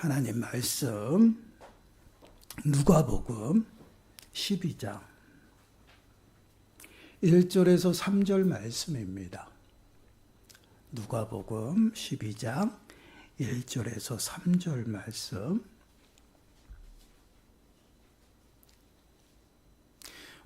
하나님 말씀 누가복음 12장 1절에서 3절 말씀입니다. 누가복음 12장 1절에서 3절 말씀.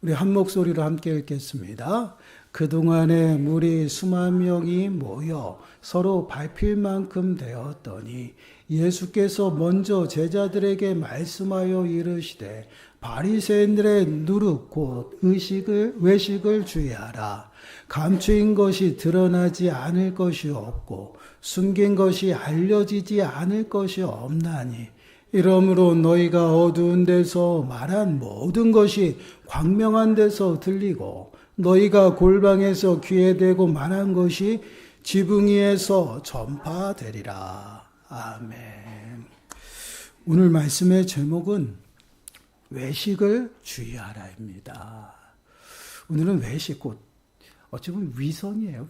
우리 한 목소리로 함께 읽겠습니다. 그동안에 무리 수만 명이 모여 서로 밟힐 만큼 되었더니 예수께서 먼저 제자들에게 말씀하여 이르시되 바리새인들의 누룩 곧 외식을 주의하라. 감추인 것이 드러나지 않을 것이 없고 숨긴 것이 알려지지 않을 것이 없나니 이러므로 너희가 어두운 데서 말한 모든 것이 광명한 데서 들리고 너희가 골방에서 귀에 대고 말한 것이 지붕 위에서 전파되리라. 아멘. 오늘 말씀의 제목은 외식을 주의하라입니다. 오늘은 외식, 곧 어찌 보면 위선이에요.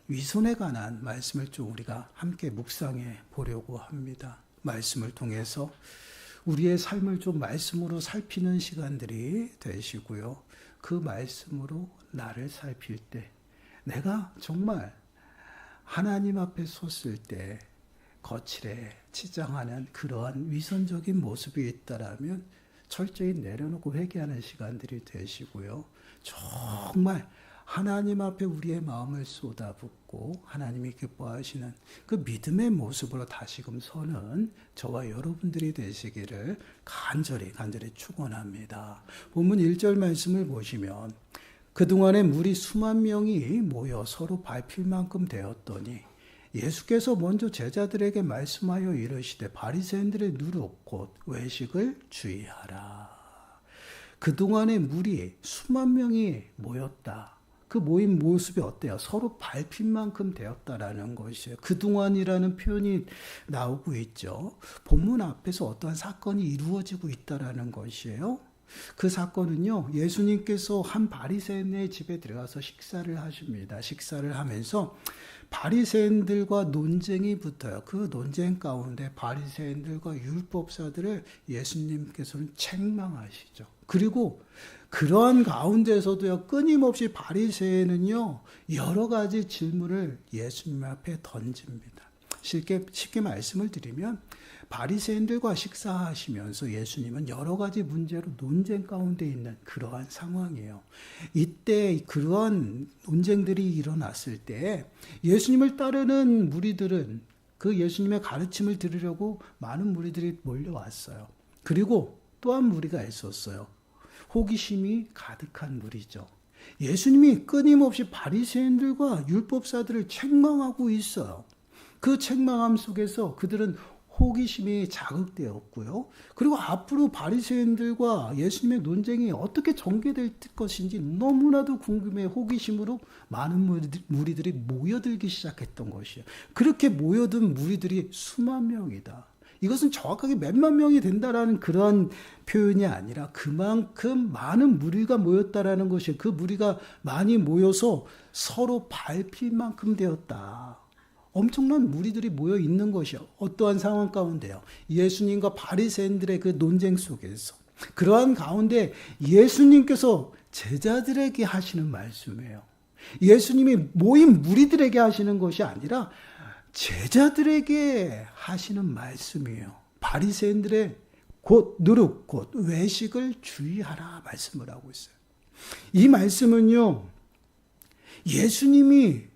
위선에 관한 말씀을 좀 우리가 함께 묵상해 보려고 합니다. 말씀을 통해서 우리의 삶을 좀 말씀으로 살피는 시간들이 되시고요. 그 말씀으로 나를 살필 때 내가 정말 하나님 앞에 섰을 때 거칠에 치장하는 그러한 위선적인 모습이 있다라면 철저히 내려놓고 회개하는 시간들이 되시고요. 정말 하나님 앞에 우리의 마음을 쏟아붓고 하나님이 기뻐하시는 그 믿음의 모습으로 다시금 서는 저와 여러분들이 되시기를 간절히 축원합니다. 본문 1절 말씀을 보시면 그동안에 무리 수만 명이 모여 서로 밟힐 만큼 되었더니 예수께서 먼저 제자들에게 말씀하여 이르시되 바리새인들의 누룩 곧 외식을 주의하라. 그동안에 무리 수만 명이 모였다. 그 모인 모습이 어때요? 서로 밟힌 만큼 되었다라는 것이에요. 그동안이라는 표현이 나오고 있죠. 본문 앞에서 어떠한 사건이 이루어지고 있다라는 것이에요. 그 사건은요, 예수님께서 한 바리새인의 집에 들어가서 식사를 하십니다. 식사를 하면서 바리새인들과 논쟁이 붙어요. 그 논쟁 가운데 바리새인들과 율법사들을 예수님께서는 책망하시죠. 그리고 그러한 가운데서도요, 끊임없이 바리새인은요, 여러 가지 질문을 예수님 앞에 던집니다. 쉽게 말씀을 드리면 바리새인들과 식사하시면서 예수님은 여러 가지 문제로 논쟁 가운데 있는 그러한 상황이에요. 이때 그러한 논쟁들이 일어났을 때 예수님을 따르는 무리들은 그 예수님의 가르침을 들으려고 많은 무리들이 몰려왔어요. 그리고 또한 무리가 있었어요. 호기심이 가득한 무리죠. 예수님이 끊임없이 바리새인들과 율법사들을 책망하고 있어요. 그 책망함 속에서 그들은 호기심이 자극되었고요. 그리고 앞으로 바리새인들과 예수님의 논쟁이 어떻게 전개될 것인지 너무나도 궁금해 호기심으로 많은 무리들이 모여들기 시작했던 것이에요. 그렇게 모여든 무리들이 수만 명이다. 이것은 정확하게 몇만 명이 된다라는 그런 표현이 아니라 그만큼 많은 무리가 모였다라는 것이에요. 그 무리가 많이 모여서 서로 밟힐 만큼 되었다. 엄청난 무리들이 모여 있는 것이요. 어떠한 상황 가운데요. 예수님과 바리새인들의 그 논쟁 속에서. 그러한 가운데 예수님께서 제자들에게 하시는 말씀이에요. 예수님이 모인 무리들에게 하시는 것이 아니라 제자들에게 하시는 말씀이에요. 바리새인들의 곧 누룩, 곧 외식을 주의하라 말씀을 하고 있어요. 이 말씀은요, 예수님이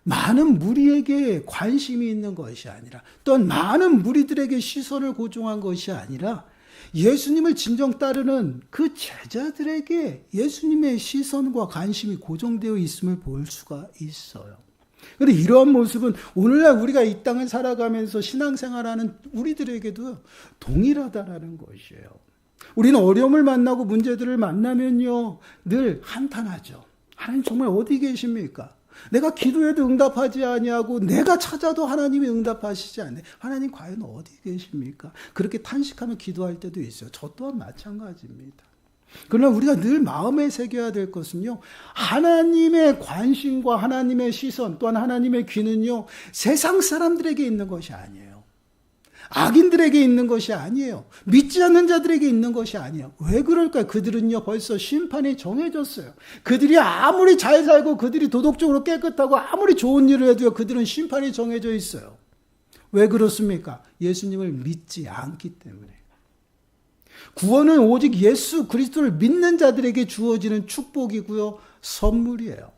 많은 무리에게 관심이 있는 것이 아니라 또한 많은 무리들에게 시선을 고정한 것이 아니라 예수님을 진정 따르는 그 제자들에게 예수님의 시선과 관심이 고정되어 있음을 볼 수가 있어요. 그런데 이러한 모습은 오늘날 우리가 이 땅을 살아가면서 신앙생활하는 우리들에게도 동일하다라는 것이에요. 우리는 어려움을 만나고 문제들을 만나면요, 늘 한탄하죠. 하나님 정말 어디 계십니까? 내가 기도해도 응답하지 아니하고 내가 찾아도 하나님이 응답하시지 않네. 하나님 과연 어디 계십니까? 그렇게 탄식하며 기도할 때도 있어요. 저 또한 마찬가지입니다. 그러나 우리가 늘 마음에 새겨야 될 것은요, 하나님의 관심과 하나님의 시선 또한 하나님의 귀는요, 세상 사람들에게 있는 것이 아니에요. 악인들에게 있는 것이 아니에요. 믿지 않는 자들에게 있는 것이 아니에요. 왜 그럴까요? 그들은요 벌써 심판이 정해졌어요. 그들이 아무리 잘 살고 그들이 도덕적으로 깨끗하고 아무리 좋은 일을 해도요 그들은 심판이 정해져 있어요. 왜 그렇습니까? 예수님을 믿지 않기 때문에. 구원은 오직 예수 그리스도를 믿는 자들에게 주어지는 축복이고요 선물이에요.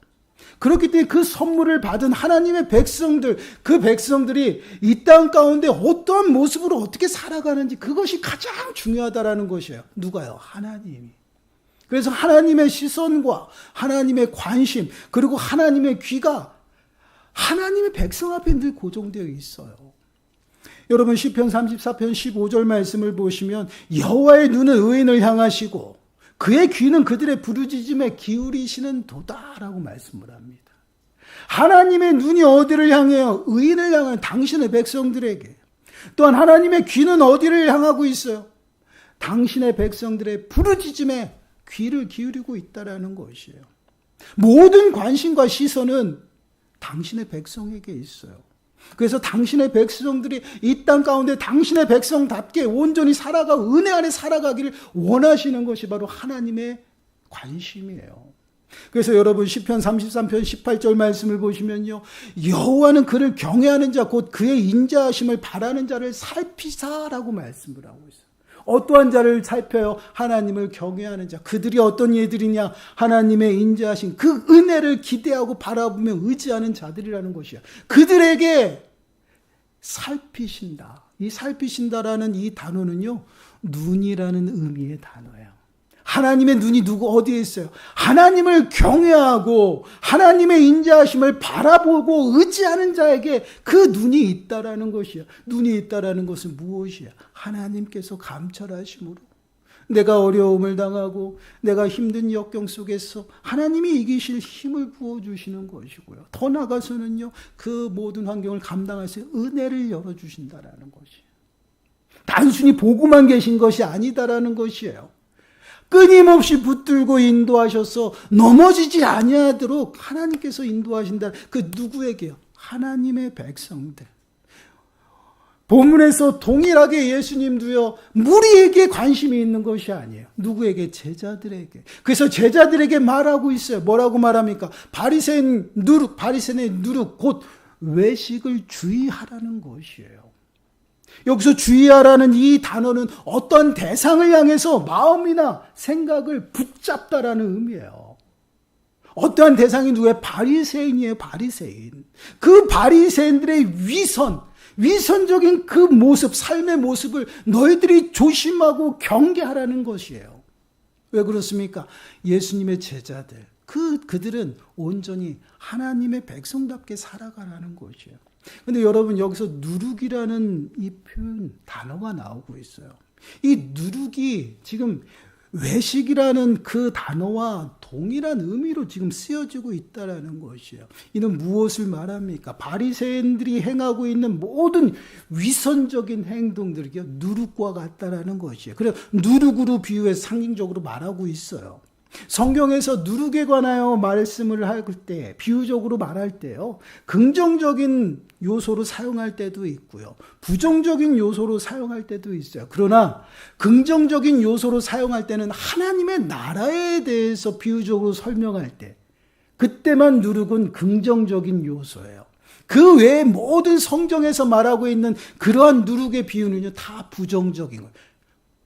그렇기 때문에 그 선물을 받은 하나님의 백성들, 그 백성들이 이 땅 가운데 어떠한 모습으로 어떻게 살아가는지 그것이 가장 중요하다라는 것이에요. 누가요? 하나님이. 그래서 하나님의 시선과 하나님의 관심 그리고 하나님의 귀가 하나님의 백성 앞에 늘 고정되어 있어요. 여러분 시편 34편 15절 말씀을 보시면 여호와의 눈은 의인을 향하시고 그의 귀는 그들의 부르짖음에 기울이시는 도다라고 말씀을 합니다. 하나님의 눈이 어디를 향해요? 의인을 향한 당신의 백성들에게. 또한 하나님의 귀는 어디를 향하고 있어요? 당신의 백성들의 부르짖음에 귀를 기울이고 있다라는 것이에요. 모든 관심과 시선은 당신의 백성에게 있어요. 그래서 당신의 백성들이 이 땅 가운데 당신의 백성답게 온전히 살아가 은혜 안에 살아가기를 원하시는 것이 바로 하나님의 관심이에요. 그래서 여러분 시편 33편 18절 말씀을 보시면요. 여호와는 그를 경외하는 자 곧 그의 인자하심을 바라는 자를 살피사라고 말씀을 하고 있어요. 어떠한 자를 살펴요? 하나님을 경외하는 자. 그들이 어떤 예들이냐? 하나님의 인자하신 그 은혜를 기대하고 바라보며 의지하는 자들이라는 것이야. 그들에게 살피신다. 이 살피신다라는 이 단어는요. 눈이라는 의미의 단어예요. 하나님의 눈이 어디에 있어요? 하나님을 경외하고 하나님의 인자하심을 바라보고 의지하는 자에게 그 눈이 있다라는 것이야. 눈이 있다라는 것은 무엇이야? 하나님께서 감찰하심으로 내가 어려움을 당하고 내가 힘든 역경 속에서 하나님이 이기실 힘을 부어주시는 것이고요. 더 나아가서는요. 그 모든 환경을 감당할 수 있는 은혜를 열어주신다라는 것이에요. 단순히 보고만 계신 것이 아니다라는 것이에요. 끊임없이 붙들고 인도하셔서 넘어지지 아니하도록 하나님께서 인도하신다. 그 누구에게요? 하나님의 백성들. 본문에서 동일하게 예수님도요. 무리에게 관심이 있는 것이 아니에요. 누구에게? 제자들에게. 그래서 제자들에게 말하고 있어요. 뭐라고 말합니까? 바리새인의 누룩 곧 외식을 주의하라는 것이에요. 여기서 주의하라는 이 단어는 어떤 대상을 향해서 마음이나 생각을 붙잡다라는 의미예요. 어떠한 대상이 누구예요? 바리새인이에요. 바리새인. 그 바리새인들의 위선적인 그 모습, 삶의 모습을 너희들이 조심하고 경계하라는 것이에요. 왜 그렇습니까? 예수님의 제자들, 그들은 온전히 하나님의 백성답게 살아가라는 것이에요. 근데 여러분 여기서 누룩이라는 이 표현 단어가 나오고 있어요. 이 누룩이 지금 외식이라는 그 단어와 동일한 의미로 지금 쓰여지고 있다라는 것이에요. 이는 무엇을 말합니까? 바리새인들이 행하고 있는 모든 위선적인 행동들이 누룩과 같다라는 것이에요. 그래서 누룩으로 비유해서 상징적으로 말하고 있어요. 성경에서 누룩에 관하여 말씀을 할 때, 비유적으로 말할 때요, 긍정적인 요소로 사용할 때도 있고요, 부정적인 요소로 사용할 때도 있어요. 그러나 긍정적인 요소로 사용할 때는 하나님의 나라에 대해서 비유적으로 설명할 때, 그때만 누룩은 긍정적인 요소예요. 그 외에 모든 성경에서 말하고 있는 그러한 누룩의 비유는요, 다 부정적인 거예요.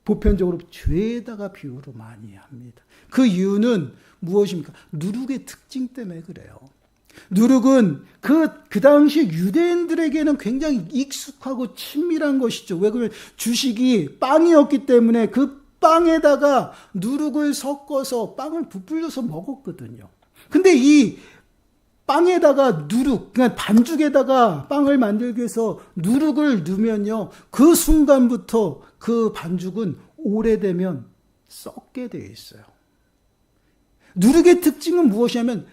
보편적으로 죄에다가 비유로 많이 합니다. 그 이유는 무엇입니까? 누룩의 특징 때문에 그래요. 누룩은 그 당시 유대인들에게는 굉장히 익숙하고 친밀한 것이죠. 왜 그러면 주식이 빵이었기 때문에 그 빵에다가 누룩을 섞어서 빵을 부풀려서 먹었거든요. 근데 이 빵에다가 그러니까 반죽에다가 빵을 만들기 위해서 누룩을 넣으면요, 그 순간부터 그 반죽은 오래되면 썩게 돼 있어요. 누룩의 특징은 무엇이냐면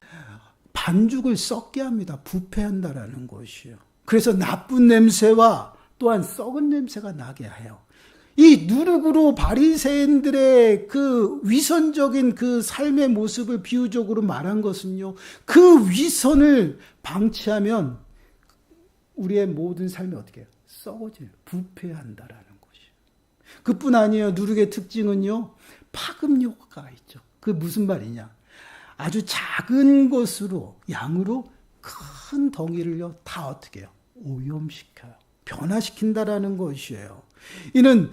반죽을 썩게 합니다. 부패한다라는 것이에요. 그래서 나쁜 냄새와 또한 썩은 냄새가 나게 해요. 이 누룩으로 바리새인들의 그 위선적인 그 삶의 모습을 비유적으로 말한 것은요, 그 위선을 방치하면 우리의 모든 삶이 어떻게 해요? 썩어져요. 부패한다라는 것이. 그뿐 아니에요. 누룩의 특징은요. 파급 효과가 있죠. 그 무슨 말이냐. 아주 작은 것으로 양으로 큰 덩이를요. 다 어떻게 해요? 오염시켜요. 변화시킨다라는 것이에요. 이는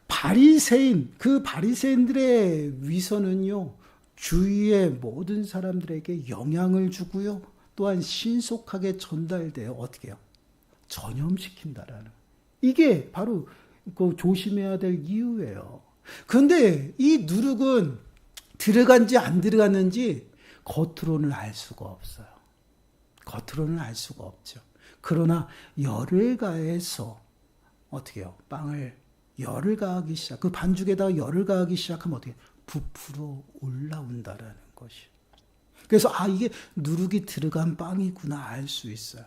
바리새인, 그 바리새인들의 위선은요. 주위의 모든 사람들에게 영향을 주고요. 또한 신속하게 전달돼요. 어떻게 해요? 전염시킨다라는. 이게 바로 그 조심해야 될 이유예요. 그런데 이 누룩은 들어간지 안 들어갔는지 겉으로는 알 수가 없어요. 겉으로는 알 수가 없죠. 그러나 열을 가해서 어떻게 해요? 빵을 열을 가하기 시작. 그 반죽에다가 열을 가하기 시작하면 어떻게 해요? 부풀어 올라온다라는 것이. 그래서 이게 누룩이 들어간 빵이구나 알 수 있어요.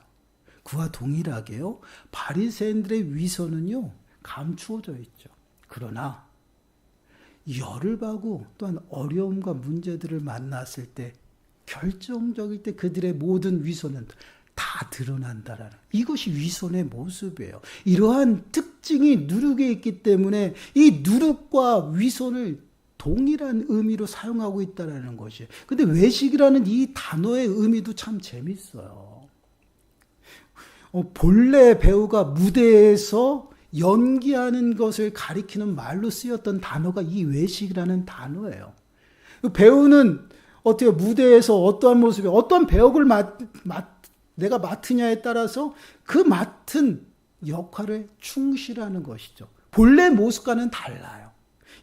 그와 동일하게요. 바리새인들의 위선은요. 감추어져 있죠. 그러나 열을 받고 또한 어려움과 문제들을 만났을 때 결정적일 때 그들의 모든 위선은 다 드러난다라는 이것이 위선의 모습이에요. 이러한 특징이 누룩에 있기 때문에 이 누룩과 위선을 동일한 의미로 사용하고 있다는 것이에요. 근데 외식이라는 이 단어의 의미도 참 재밌어요. 본래 배우가 무대에서 연기하는 것을 가리키는 말로 쓰였던 단어가 이 외식이라는 단어예요. 배우는 어떻게 무대에서 어떠한 모습에 어떠한 배역을 내가 맡으냐에 따라서 그 맡은 역할에 충실하는 것이죠. 본래 모습과는 달라요.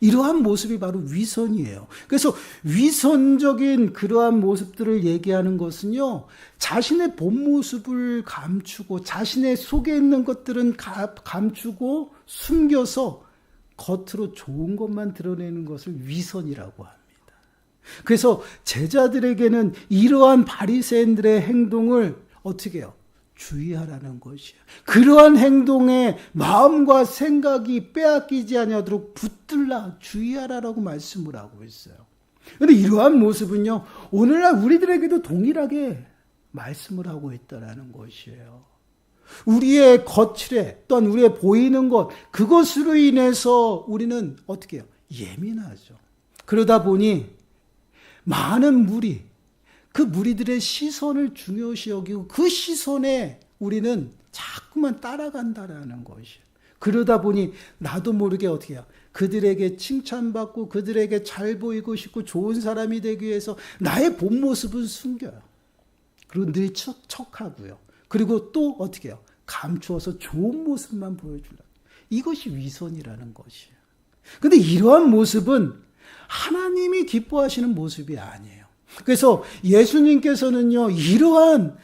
이러한 모습이 바로 위선이에요. 그래서 위선적인 그러한 모습들을 얘기하는 것은요. 자신의 본 모습을 감추고 자신의 속에 있는 것들은 감추고 숨겨서 겉으로 좋은 것만 드러내는 것을 위선이라고 합니다. 그래서 제자들에게는 이러한 바리새인들의 행동을 어떻게 해요? 주의하라는 것이에요. 그러한 행동에 마음과 생각이 빼앗기지 아니하도록 붙들라 주의하라라고 말씀을 하고 있어요. 그런데 이러한 모습은요. 오늘날 우리들에게도 동일하게 말씀을 하고 있다는 것이에요. 우리의 거칠에 또한 우리의 보이는 것 그것으로 인해서 우리는 어떻게 해요? 예민하죠. 그러다 보니 많은 무리 그 무리들의 시선을 중요시 여기고 그 시선에 우리는 자꾸만 따라간다라는 것이에요. 그러다 보니 나도 모르게 어떻게 해요? 그들에게 칭찬받고 그들에게 잘 보이고 싶고 좋은 사람이 되기 위해서 나의 본 모습은 숨겨요. 그리고 늘 척하고요. 그리고 또 어떻게 해요? 감추어서 좋은 모습만 보여주려고. 이것이 위선이라는 것이에요. 그런데 이러한 모습은 하나님이 기뻐하시는 모습이 아니에요. 그래서 예수님께서는요, 이러한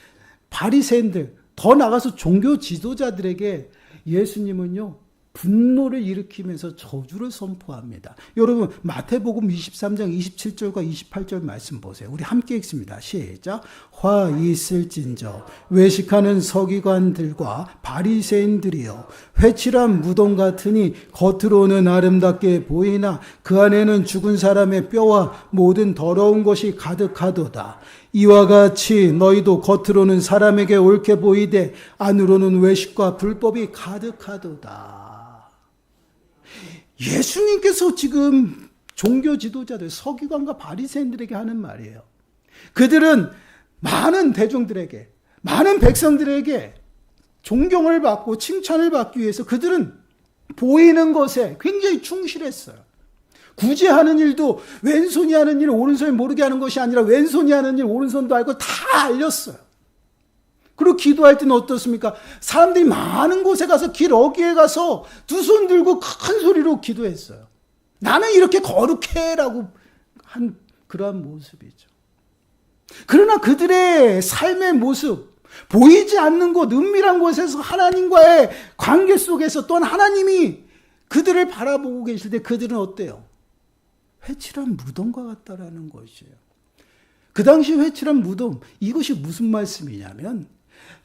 바리새인들, 더 나가서 종교 지도자들에게 예수님은요, 분노를 일으키면서 저주를 선포합니다. 여러분 마태복음 23장 27절과 28절 말씀 보세요. 우리 함께 읽습니다. 시작. 화 있을진저 외식하는 서기관들과 바리새인들이여 회칠한 무덤 같으니 겉으로는 아름답게 보이나 그 안에는 죽은 사람의 뼈와 모든 더러운 것이 가득하도다. 이와 같이 너희도 겉으로는 사람에게 옳게 보이되 안으로는 외식과 불법이 가득하도다. 예수님께서 지금 종교 지도자들, 서기관과 바리새인들에게 하는 말이에요. 그들은 많은 대중들에게, 많은 백성들에게 존경을 받고 칭찬을 받기 위해서 그들은 보이는 것에 굉장히 충실했어요. 굳이 하는 일도 왼손이 하는 일 오른손이 모르게 하는 것이 아니라 왼손이 하는 일 오른손도 알고 다 알렸어요. 그리고 기도할 때는 어떻습니까? 사람들이 많은 곳에 가서 길 어귀에 가서 두 손 들고 큰 소리로 기도했어요. 나는 이렇게 거룩해라고 한 그러한 모습이죠. 그러나 그들의 삶의 모습, 보이지 않는 곳, 은밀한 곳에서 하나님과의 관계 속에서 또한 하나님이 그들을 바라보고 계실 때 그들은 어때요? 회칠한 무덤과 같다라는 것이에요. 그 당시 회칠한 무덤, 이것이 무슨 말씀이냐면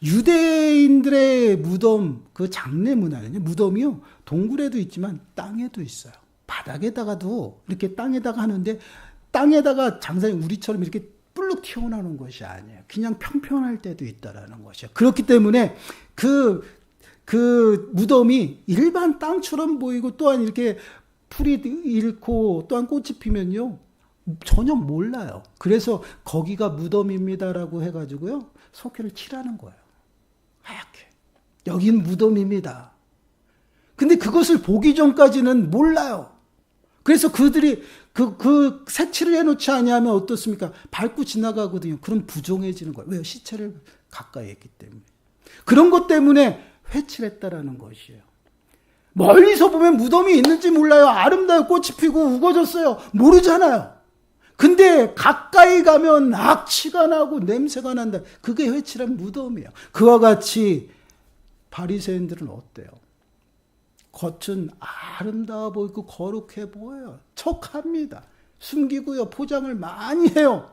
유대인들의 무덤, 그 장례 문화는요, 무덤이요, 동굴에도 있지만 땅에도 있어요. 바닥에다가도 이렇게 땅에다가 하는데 땅에다가 장사님 우리처럼 이렇게 뿔룩 튀어나오는 것이 아니에요. 그냥 평평할 때도 있다라는 것이에요. 그렇기 때문에 그 그 무덤이 일반 땅처럼 보이고 또한 이렇게 풀이 잃고 또한 꽃이 피면요. 전혀 몰라요. 그래서 거기가 무덤입니다라고 해가지고요. 석회를 칠하는 거예요. 하얗게. 여긴 무덤입니다. 근데 그것을 보기 전까지는 몰라요. 그래서 그들이 그 색칠을 해놓지 아니하면 어떻습니까? 밟고 지나가거든요. 그럼 부정해지는 거예요. 왜요? 시체를 가까이 했기 때문에. 그런 것 때문에 회칠했다라는 것이에요. 멀리서 보면 무덤이 있는지 몰라요. 아름다운 꽃이 피고 우거졌어요. 모르잖아요. 근데 가까이 가면 악취가 나고 냄새가 난다. 그게 회칠한 무덤이에요. 그와 같이 바리새인들은 어때요? 겉은 아름다워 보이고 거룩해 보여요. 척합니다. 숨기고요. 포장을 많이 해요.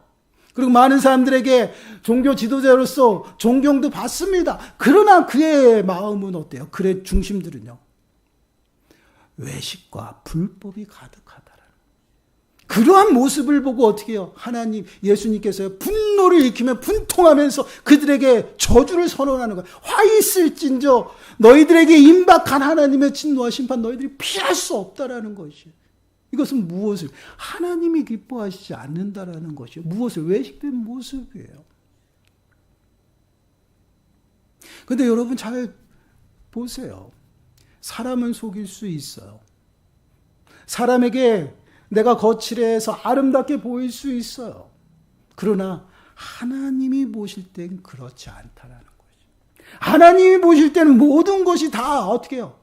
그리고 많은 사람들에게 종교 지도자로서 존경도 받습니다. 그러나 그의 마음은 어때요? 그의 중심들은요. 외식과 불법이 가득하다라는. 그러한 모습을 보고 어떻게 해요? 하나님, 예수님께서요. 분노를 일으키며 분통하면서 그들에게 저주를 선언하는 거예요. 화 있을진저 너희들에게 임박한 하나님의 진노와 심판 너희들이 피할 수 없다라는 것이에요. 이것은 무엇을? 하나님이 기뻐하시지 않는다라는 것이에요. 무엇을? 외식된 모습이에요. 근데 여러분 잘 보세요. 사람은 속일 수 있어요. 사람에게 내가 거칠해서 아름답게 보일 수 있어요. 그러나 하나님이 보실 땐 그렇지 않다라는 거죠. 하나님이 보실 때는 모든 것이 다 어떻게 해요?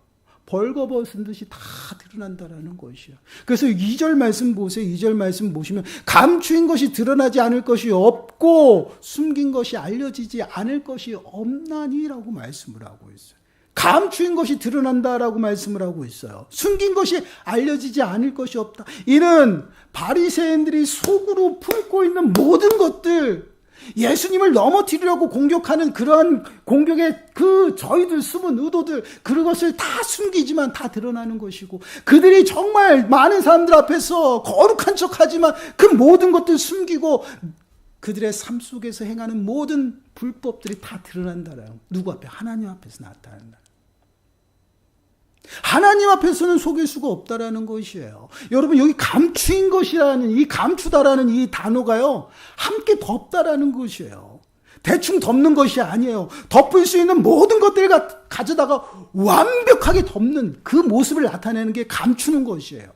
벌거벗은 듯이 다 드러난다라는 것이요. 그래서 2절 말씀 보세요. 2절 말씀 보시면 감추인 것이 드러나지 않을 것이 없고 숨긴 것이 알려지지 않을 것이 없나니라고 말씀을 하고 있어요. 감추인 것이 드러난다라고 말씀을 하고 있어요. 숨긴 것이 알려지지 않을 것이 없다. 이는 바리새인들이 속으로 품고 있는 모든 것들, 예수님을 넘어뜨리려고 공격하는 그러한 공격의 그 저희들 숨은 의도들, 그것을 다 숨기지만 다 드러나는 것이고, 그들이 정말 많은 사람들 앞에서 거룩한 척하지만 그 모든 것들 숨기고 그들의 삶 속에서 행하는 모든 불법들이 다 드러난다라는, 누구 앞에? 하나님 앞에서 나타난다. 하나님 앞에서는 속일 수가 없다라는 것이에요. 여러분, 여기 감추인 것이라는, 이 감추다라는 이 단어가요, 함께 덮다라는 것이에요. 대충 덮는 것이 아니에요. 덮을 수 있는 모든 것들을 가져다가 완벽하게 덮는 그 모습을 나타내는 게 감추는 것이에요.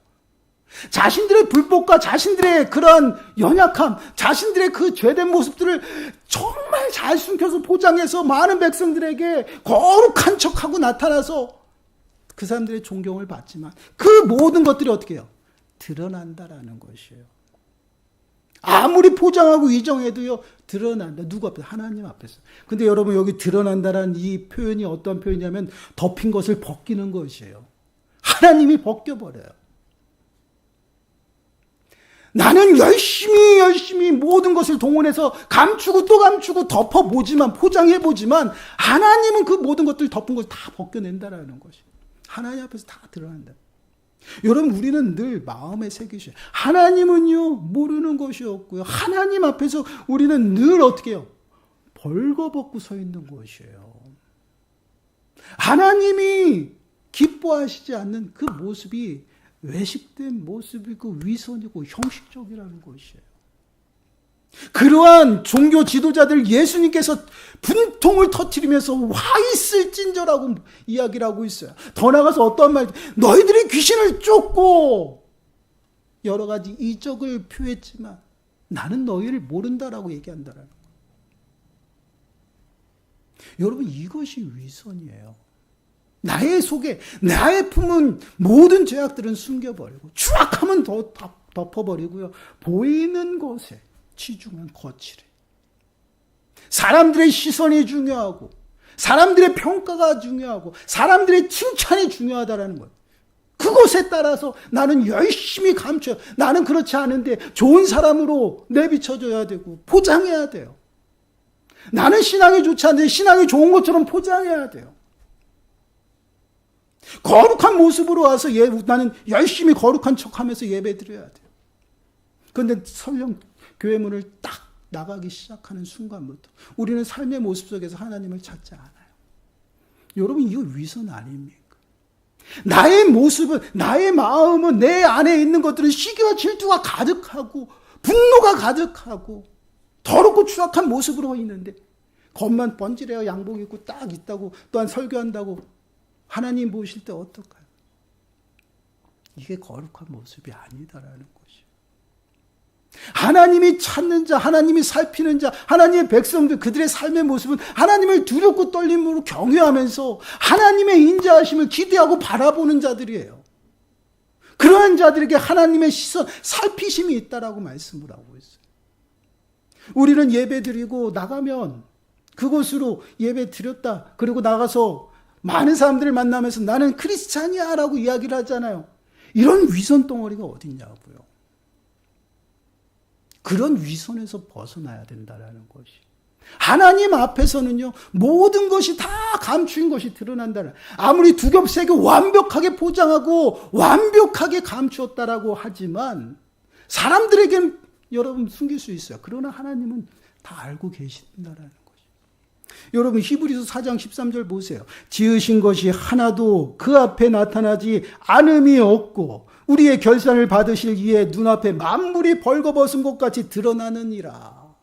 자신들의 불법과 자신들의 그런 연약함, 자신들의 그 죄된 모습들을 정말 잘 숨겨서 포장해서 많은 백성들에게 거룩한 척하고 나타나서 그 사람들의 존경을 받지만 그 모든 것들이 어떻게 해요? 드러난다라는 것이에요. 아무리 포장하고 위정해도요, 드러난다. 누구 앞에서? 하나님 앞에서. 근데 여러분, 여기 드러난다라는 이 표현이 어떤 표현이냐면 덮인 것을 벗기는 것이에요. 하나님이 벗겨버려요. 나는 열심히 모든 것을 동원해서 감추고 또 감추고 덮어보지만, 포장해보지만 하나님은 그 모든 것들 덮은 것을 다 벗겨낸다라는 것이에요. 하나님 앞에서 다 드러난다. 여러분, 우리는 늘 마음에 새기셔요. 하나님은요, 모르는 것이 없고요. 하나님 앞에서 우리는 늘 어떻게 해요? 벌거벗고 서 있는 것이에요. 하나님이 기뻐하시지 않는 그 모습이 외식된 모습이고 위선이고 형식적이라는 것이에요. 그러한 종교 지도자들 예수님께서 분통을 터뜨리면서 와 있을진저라고 이야기를 하고 있어요. 더 나가서 어떤 말, 너희들이 귀신을 쫓고 여러 가지 이적을 표했지만 나는 너희를 모른다라고 얘기한다라는 거예요. 여러분, 이것이 위선이에요. 나의 속에, 나의 품은 모든 죄악들은 숨겨버리고 추악함은 더 덮어버리고요. 보이는 것에 치중한 거칠해. 사람들의 시선이 중요하고 사람들의 평가가 중요하고 사람들의 칭찬이 중요하다라는 거예요. 그것에 따라서 나는 열심히 감춰요. 나는 그렇지 않은데 좋은 사람으로 내비쳐줘야 되고 포장해야 돼요. 나는 신앙이 좋지 않은데 신앙이 좋은 것처럼 포장해야 돼요. 거룩한 모습으로 와서 나는 열심히 거룩한 척하면서 예배드려야 돼요. 그런데 설령 교회 문을 딱 나가기 시작하는 순간부터 우리는 삶의 모습 속에서 하나님을 찾지 않아요. 여러분, 이거 위선 아닙니까? 나의 모습은, 나의 마음은, 내 안에 있는 것들은 시기와 질투가 가득하고 분노가 가득하고 더럽고 추악한 모습으로 있는데, 겉만 번지래야 양복 입고 딱 있다고, 또한 설교한다고 하나님 보실 때 어떨까요? 이게 거룩한 모습이 아니다라는 것이요. 하나님이 찾는 자, 하나님이 살피는 자, 하나님의 백성들, 그들의 삶의 모습은 하나님을 두렵고 떨림으로 경외하면서 하나님의 인자하심을 기대하고 바라보는 자들이에요. 그러한 자들에게 하나님의 시선, 살피심이 있다라고 말씀을 하고 있어요. 우리는 예배 드리고 나가면 그곳으로 예배 드렸다, 그리고 나가서 많은 사람들을 만나면서 나는 크리스찬이야 라고 이야기를 하잖아요. 이런 위선 덩어리가 어딨냐고요. 그런 위선에서 벗어나야 된다는 것이. 하나님 앞에서는요, 모든 것이 다 감추인 것이 드러난다는. 아무리 두 겹 세 겹 완벽하게 포장하고 완벽하게 감추었다라고 하지만 사람들에게는 여러분 숨길 수 있어요. 그러나 하나님은 다 알고 계신다라는 것이. 여러분, 히브리서 4장 13절 보세요. 지으신 것이 하나도 그 앞에 나타나지 않음이 없고 우리의 결산을 받으실 이의 눈앞에 만물이 벌거벗은 것 같이 드러나느니라.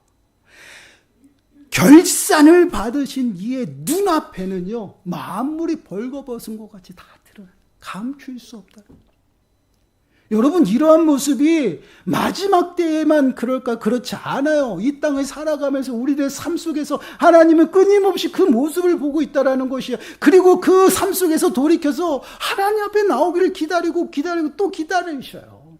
결산을 받으신 이의 눈앞에는요, 만물이 벌거벗은 것 같이 다 드러나요. 감출 수 없다. 여러분, 이러한 모습이 마지막 때에만 그럴까? 그렇지 않아요. 이 땅을 살아가면서 우리들의 삶 속에서 하나님은 끊임없이 그 모습을 보고 있다는 것이에요. 그리고 그 삶 속에서 돌이켜서 하나님 앞에 나오기를 기다리고 또 기다리셔요.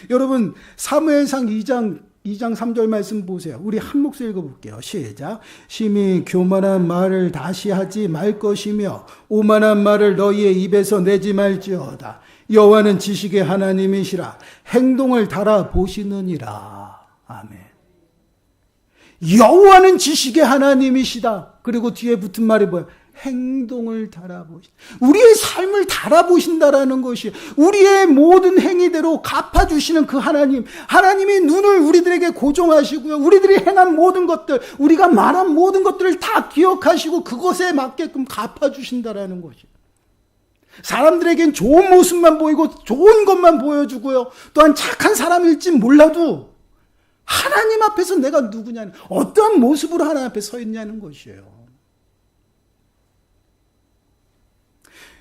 여러분, 사무엘상 2장 3절 말씀 보세요. 우리 한 목소리 읽어볼게요. 시작. 심히 교만한 말을 다시 하지 말 것이며 오만한 말을 너희의 입에서 내지 말지어다. 여호와는 지식의 하나님이시라. 행동을 달아보시느니라. 아멘. 여호와는 지식의 하나님이시다. 그리고 뒤에 붙은 말이 뭐예요? 행동을 달아보신다. 우리의 삶을 달아보신다라는 것이, 우리의 모든 행위대로 갚아주시는 그 하나님, 하나님이 눈을 우리들에게 고정하시고요, 우리들이 행한 모든 것들, 우리가 말한 모든 것들을 다 기억하시고 그것에 맞게끔 갚아주신다라는 것이. 사람들에겐 좋은 모습만 보이고 좋은 것만 보여주고요, 또한 착한 사람일지 몰라도 하나님 앞에서 내가 누구냐는, 어떠한 모습으로 하나님 앞에 서 있냐는 것이에요.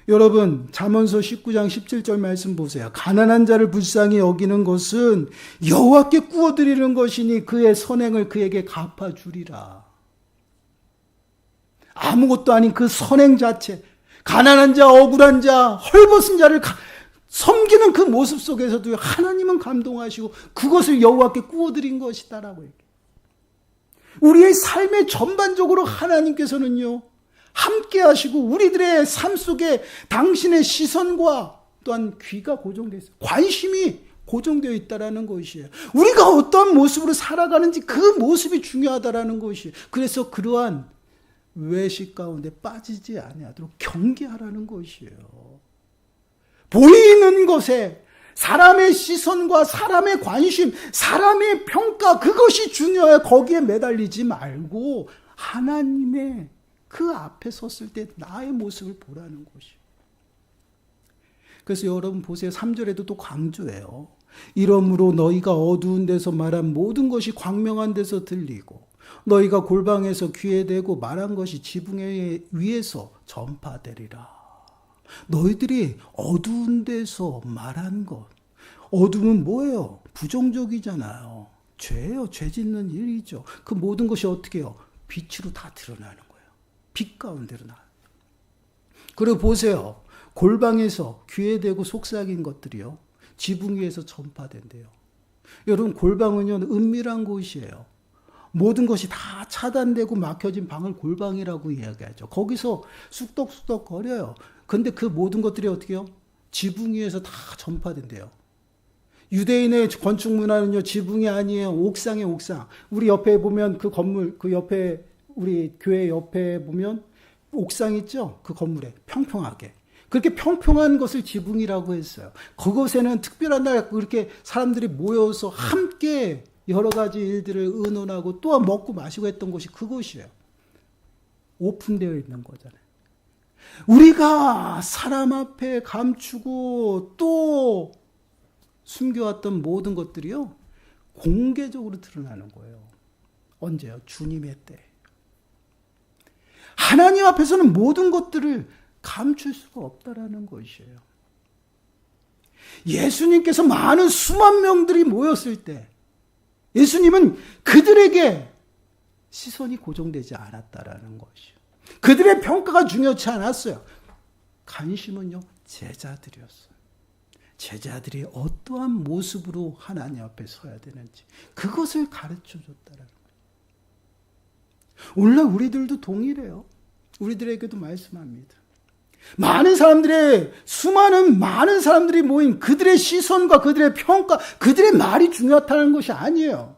여러분, 잠언서 19장 17절 말씀 보세요. 가난한 자를 불쌍히 여기는 것은 여호와께 구워드리는 것이니 그의 선행을 그에게 갚아주리라. 아무것도 아닌 그 선행 자체, 가난한 자, 억울한 자, 헐벗은 자를 섬기는 그 모습 속에서도 하나님은 감동하시고 그것을 여호와께 구워드린 것이다라고 얘기해요. 우리의 삶의 전반적으로 하나님께서는요, 함께 하시고 우리들의 삶 속에 당신의 시선과 또한 귀가 고정되어 있어요. 관심이 고정되어 있다는 것이에요. 우리가 어떤 모습으로 살아가는지 그 모습이 중요하다는 것이에요. 그래서 그러한 외식 가운데 빠지지 아니하도록 경계하라는 것이에요. 보이는 것에 사람의 시선과 사람의 관심, 사람의 평가, 그것이 중요해요. 거기에 매달리지 말고 하나님의 그 앞에 섰을 때 나의 모습을 보라는 것이에요. 그래서 여러분 보세요. 3절에도 또 강조해요. 이러므로 너희가 어두운 데서 말한 모든 것이 광명한 데서 들리고 너희가 골방에서 귀에 대고 말한 것이 지붕 위에서 전파되리라. 너희들이 어두운 데서 말한 것. 어둠은 뭐예요? 부정적이잖아요. 죄예요. 죄 짓는 일이죠. 그 모든 것이 어떻게 해요? 빛으로 다 드러나는 거예요. 빛 가운데로 나. 그리고 보세요. 골방에서 귀에 대고 속삭인 것들이요, 지붕 위에서 전파된대요. 여러분, 골방은요, 은밀한 곳이에요. 모든 것이 다 차단되고 막혀진 방을 골방이라고 이야기하죠. 거기서 쑥덕쑥덕 거려요. 근데 그 모든 것들이 어떻게 해요? 지붕 위에서 다 전파된대요. 유대인의 건축 문화는요, 지붕이 아니에요. 옥상이에요, 옥상. 우리 옆에 보면 그 건물, 그 옆에 우리 교회 옆에 보면 옥상 있죠? 그 건물에 평평하게. 그렇게 평평한 것을 지붕이라고 했어요. 그곳에는 특별한 날 그렇게 사람들이 모여서 함께 여러 가지 일들을 의논하고 또 먹고 마시고 했던 곳이 그곳이에요. 오픈되어 있는 거잖아요. 우리가 사람 앞에 감추고 또 숨겨왔던 모든 것들이요, 공개적으로 드러나는 거예요. 언제요? 주님의 때. 하나님 앞에서는 모든 것들을 감출 수가 없다라는 것이에요. 예수님께서 많은 수만 명들이 모였을 때 예수님은 그들에게 시선이 고정되지 않았다라는 것이요. 그들의 평가가 중요치 않았어요. 관심은요, 제자들이었어요. 제자들이 어떠한 모습으로 하나님 앞에 서야 되는지 그것을 가르쳐 줬다라는 거예요. 오늘날 우리들도 동일해요. 우리들에게도 말씀합니다. 많은 사람들이 모인 그들의 시선과 그들의 평가, 그들의 말이 중요하다는 것이 아니에요.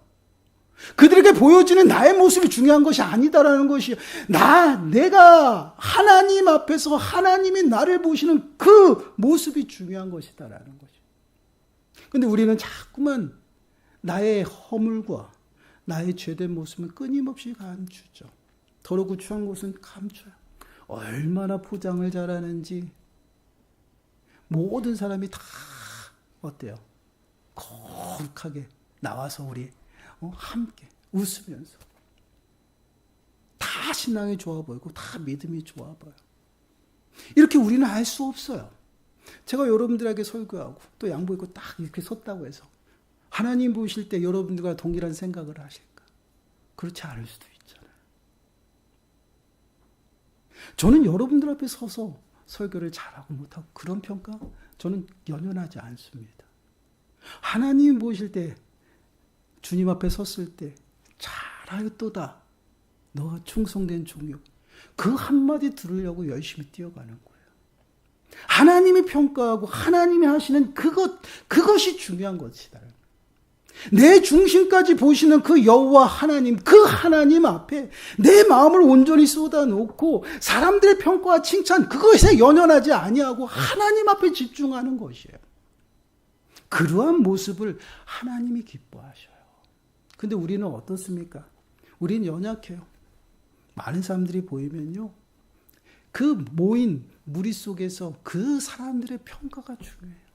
그들에게 보여지는 나의 모습이 중요한 것이 아니다라는 것이에요. 내가 하나님 앞에서 하나님이 나를 보시는 그 모습이 중요한 것이다라는 것이에요. 근데 우리는 자꾸만 나의 허물과 나의 죄된 모습을 끊임없이 감추죠. 더럽고 추한 곳은 감춰요. 얼마나 포장을 잘하는지 모든 사람이 다 어때요? 거룩하게 나와서 우리 함께 웃으면서 다 신앙이 좋아 보이고 다 믿음이 좋아 보여요. 이렇게 우리는 알 수 없어요. 제가 여러분들에게 설교하고 또 양복 입고 딱 이렇게 섰다고 해서 하나님 보실 때 여러분들과 동일한 생각을 하실까? 그렇지 않을 수도 있잖아요. 저는 여러분들 앞에 서서 설교를 잘하고 못하고 그런 평가 저는 연연하지 않습니다. 하나님 보실 때 주님 앞에 섰을 때 잘하였도다. 너가 충성된 종이요. 그 한마디 들으려고 열심히 뛰어가는 거예요. 하나님이 평가하고 하나님이 하시는 그것이 중요한 것이다. 내 중심까지 보시는 그 여호와 하나님, 그 하나님 앞에 내 마음을 온전히 쏟아놓고 사람들의 평가와 칭찬 그것에 연연하지 아니하고 하나님 앞에 집중하는 것이에요. 그러한 모습을 하나님이 기뻐하셔요. 근데 우리는 어떻습니까? 우리는 연약해요. 많은 사람들이 보이면요, 그 모인 무리 속에서 그 사람들의 평가가 중요해요.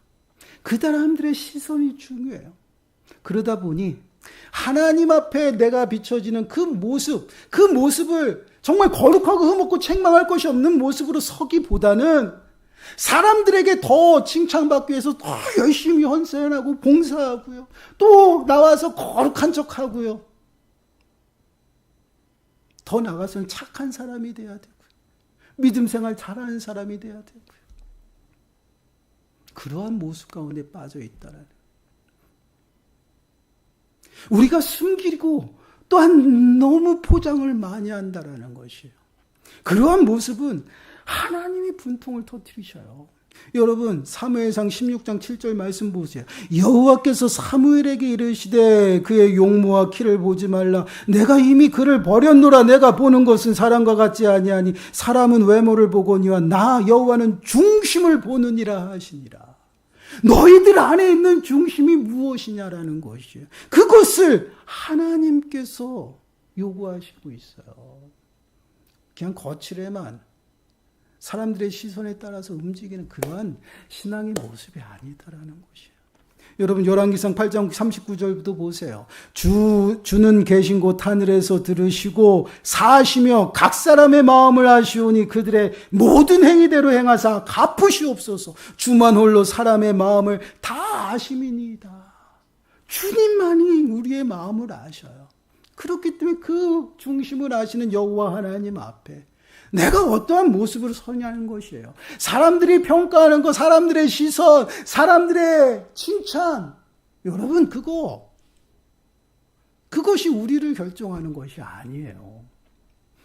그 사람들의 시선이 중요해요. 그러다 보니 하나님 앞에 내가 비춰지는 그 모습을 정말 거룩하고 흠없고 책망할 것이 없는 모습으로 서기보다는 사람들에게 더 칭찬받기 위해서 더 열심히 헌신하고 봉사하고요. 또 나와서 거룩한 척하고요. 더 나아가서는 착한 사람이 돼야 되고요. 믿음 생활 잘하는 사람이 돼야 되고요. 그러한 모습 가운데 빠져 있다라는. 우리가 숨기고 또한 너무 포장을 많이 한다라는 것이에요. 그러한 모습은 하나님이 분통을 터뜨리셔요. 여러분 사무엘상 16장 7절 말씀 보세요. 여호와께서 사무엘에게 이르시되 그의 용모와 키를 보지 말라. 내가 이미 그를 버렸노라. 내가 보는 것은 사람과 같지 아니하니 사람은 외모를 보거니와 나 여호와는 중심을 보느니라 하시니라. 너희들 안에 있는 중심이 무엇이냐라는 것이에요. 그것을 하나님께서 요구하시고 있어요. 그냥 거칠에만 사람들의 시선에 따라서 움직이는 그러한 신앙의 모습이 아니다라는 것이에요. 여러분 열왕기상 8장 39절부터 보세요. 주는 계신 곳 하늘에서 들으시고 사시며 각 사람의 마음을 아시오니 그들의 모든 행위대로 행하사 갚으시옵소서. 주만 홀로 사람의 마음을 다 아심이니이다. 주님만이 우리의 마음을 아셔요. 그렇기 때문에 그 중심을 아시는 여호와 하나님 앞에 내가 어떠한 모습으로 서냐는 것이에요. 사람들이 평가하는 것, 사람들의 시선, 사람들의 칭찬. 여러분 그것이 우리를 결정하는 것이 아니에요.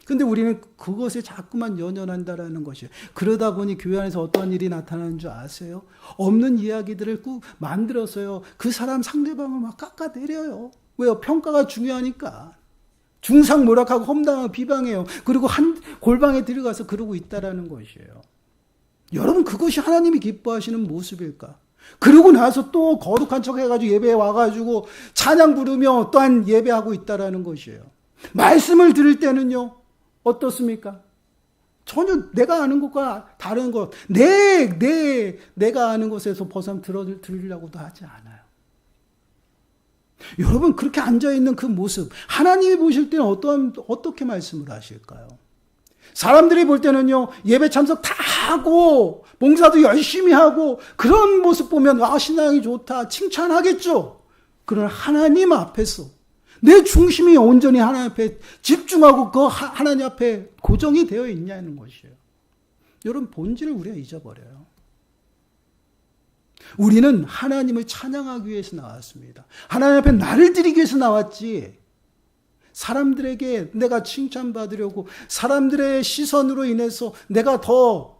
근데 우리는 그것에 자꾸만 연연한다라는 것이에요. 그러다 보니 교회 안에서 어떠한 일이 나타나는 줄 아세요? 없는 이야기들을 꾹 만들어서요. 그 사람 상대방을 막 깎아내려요. 왜요? 평가가 중요하니까. 중상모략하고 험담하고 비방해요. 그리고 한 골방에 들어가서 그러고 있다라는 것이에요. 여러분 그것이 하나님이 기뻐하시는 모습일까? 그러고 나서 또 거룩한 척 해가지고 예배에 와가지고 찬양 부르며 또한 예배하고 있다라는 것이에요. 말씀을 들을 때는요 어떻습니까? 전혀 내가 아는 것과 다른 것, 내가 아는 것에서 벗어나 들으려고도 하지 않아요. 여러분, 그렇게 앉아있는 그 모습, 하나님이 보실 때는 어떻게 말씀을 하실까요? 사람들이 볼 때는요, 예배 참석 다 하고, 봉사도 열심히 하고, 그런 모습 보면, 신앙이 좋다, 칭찬하겠죠? 그러나 하나님 앞에서, 내 중심이 온전히 하나님 앞에 집중하고 그 하나님 앞에 고정이 되어 있냐는 것이에요. 여러분, 본질을 우리가 잊어버려요. 우리는 하나님을 찬양하기 위해서 나왔습니다. 하나님 앞에 나를 드리기 위해서 나왔지, 사람들에게 내가 칭찬받으려고, 사람들의 시선으로 인해서 내가 더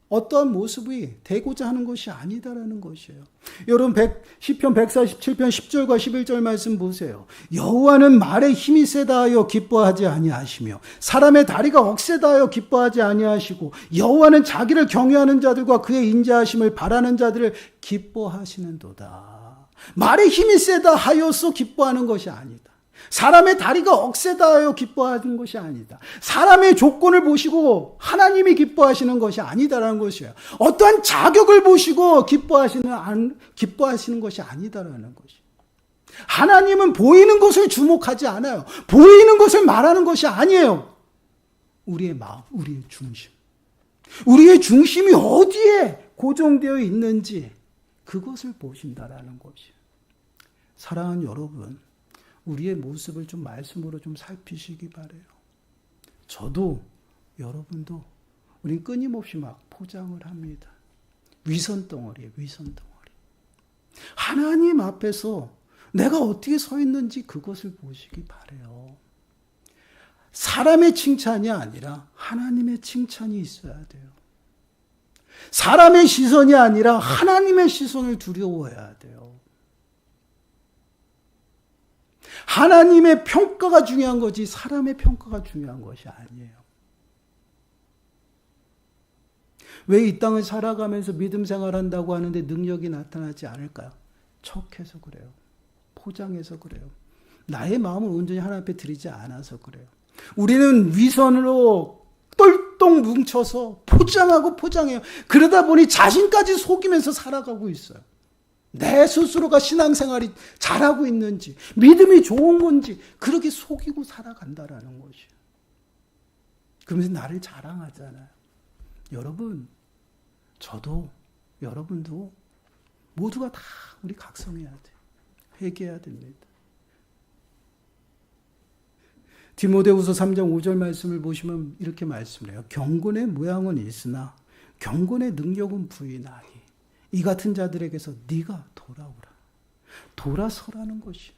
어떠한 모습이 되고자 하는 것이 아니다라는 것이에요. 여러분, 시편 147편 10절과 11절 말씀 보세요. 여호와는 말에 힘이 세다 하여 기뻐하지 아니하시며 사람의 다리가 억세다 하여 기뻐하지 아니하시고 여호와는 자기를 경외하는 자들과 그의 인자하심을 바라는 자들을 기뻐하시는도다. 말에 힘이 세다 하여서 기뻐하는 것이 아니다. 사람의 다리가 억세다 하여 기뻐하는 것이 아니다. 사람의 조건을 보시고 하나님이 기뻐하시는 것이 아니다라는 것이에요. 어떠한 자격을 보시고 기뻐하시는 것이 아니다라는 것이에요. 하나님은 보이는 것을 주목하지 않아요. 보이는 것을 말하는 것이 아니에요. 우리의 마음, 우리의 중심. 우리의 중심이 어디에 고정되어 있는지 그것을 보신다라는 것이에요. 사랑하는 여러분, 우리의 모습을 좀 말씀으로 좀 살피시기 바래요. 저도 여러분도 우린 끊임없이 막 포장을 합니다. 위선덩어리예요. 위선덩어리. 하나님 앞에서 내가 어떻게 서 있는지 그것을 보시기 바래요. 사람의 칭찬이 아니라 하나님의 칭찬이 있어야 돼요. 사람의 시선이 아니라 하나님의 시선을 두려워해야 돼요. 하나님의 평가가 중요한 거지 사람의 평가가 중요한 것이 아니에요. 왜 이 땅을 살아가면서 믿음 생활한다고 하는데 능력이 나타나지 않을까요? 척해서 그래요. 포장해서 그래요. 나의 마음을 온전히 하나님 앞에 드리지 않아서 그래요. 우리는 위선으로 똘똘 뭉쳐서 포장하고 포장해요. 그러다 보니 자신까지 속이면서 살아가고 있어요. 내 스스로가 신앙생활이 잘하고 있는지, 믿음이 좋은 건지 그렇게 속이고 살아간다라는 것이에요. 그러면서 나를 자랑하잖아요. 여러분, 저도 여러분도 모두가 다 우리 각성해야 돼요. 회개해야 됩니다. 디모데후서 3장 5절 말씀을 보시면 이렇게 말씀해요. 경건의 모양은 있으나 경건의 능력은 부인하니 이 같은 자들에게서 네가 돌아오라. 돌아서라는 것이.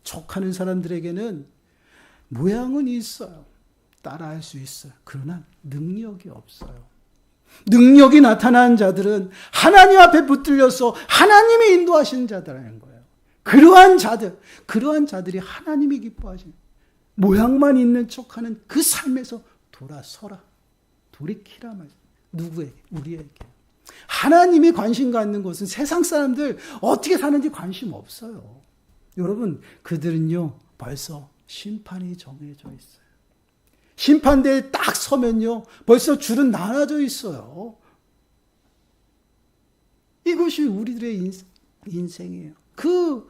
척하는 사람들에게는 모양은 있어요. 따라할 수 있어요. 그러나 능력이 없어요. 능력이 나타난 자들은 하나님 앞에 붙들려서 하나님이 인도하시는 자들이라는 거예요. 그러한 자들이 하나님이 기뻐하시는 모양만 있는 척하는 그 삶에서 돌아서라. 돌이키라 말이에요. 누구에게? 우리에게. 하나님이 관심 갖는 것은 세상 사람들 어떻게 사는지 관심 없어요. 여러분, 그들은요 벌써 심판이 정해져 있어요. 심판대에 딱 서면요 벌써 줄은 나눠져 있어요. 이것이 우리들의 인생이에요. 그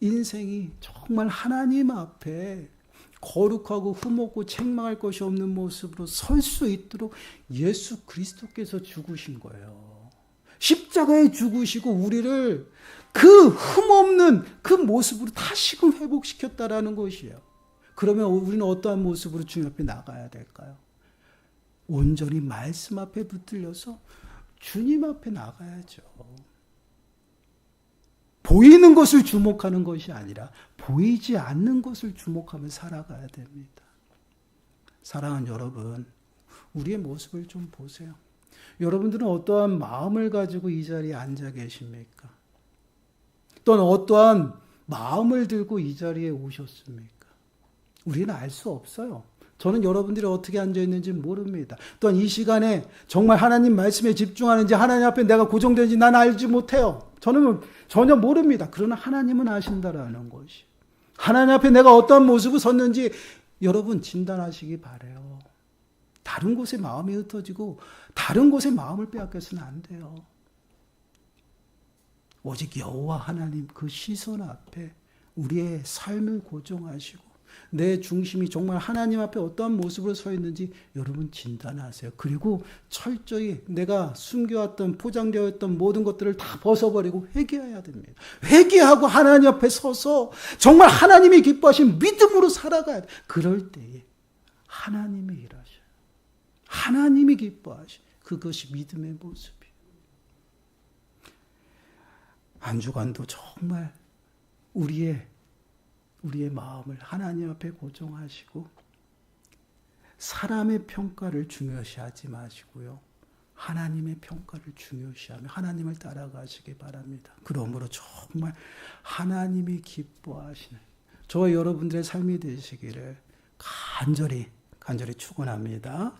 인생이 정말 하나님 앞에 거룩하고 흠없고 책망할 것이 없는 모습으로 설 수 있도록 예수 그리스도께서 죽으신 거예요. 십자가에 죽으시고 우리를 그 흠없는 그 모습으로 다시금 회복시켰다라는 것이에요. 그러면 우리는 어떠한 모습으로 주님 앞에 나가야 될까요? 온전히 말씀 앞에 붙들려서 주님 앞에 나가야죠. 보이는 것을 주목하는 것이 아니라 보이지 않는 것을 주목하며 살아가야 됩니다. 사랑하는 여러분, 우리의 모습을 좀 보세요. 여러분들은 어떠한 마음을 가지고 이 자리에 앉아 계십니까? 또는 어떠한 마음을 들고 이 자리에 오셨습니까? 우리는 알 수 없어요. 저는 여러분들이 어떻게 앉아있는지 모릅니다. 또한 이 시간에 정말 하나님 말씀에 집중하는지 하나님 앞에 내가 고정되는지 난 알지 못해요. 저는 전혀 모릅니다. 그러나 하나님은 아신다라는 것이. 하나님 앞에 내가 어떠한 모습을 섰는지 여러분 진단하시기 바라요. 다른 곳에 마음이 흩어지고 다른 곳에 마음을 빼앗겨서는 안 돼요. 오직 여호와 하나님 그 시선 앞에 우리의 삶을 고정하시고 내 중심이 정말 하나님 앞에 어떠한 모습으로 서 있는지 여러분 진단하세요. 그리고 철저히 내가 숨겨왔던 포장되어 있던 모든 것들을 다 벗어버리고 회개해야 됩니다. 회개하고 하나님 앞에 서서 정말 하나님이 기뻐하신 믿음으로 살아가야 돼. 그럴 때에 하나님이 일하셔요. 하나님이 기뻐하셔요. 그것이 믿음의 모습이에요. 한 주간도 정말 우리의 마음을 하나님 앞에 고정하시고 사람의 평가를 중요시하지 마시고요. 하나님의 평가를 중요시하며 하나님을 따라가시기 바랍니다. 그러므로 정말 하나님이 기뻐하시는 저와 여러분들의 삶이 되시기를 간절히 축원합니다.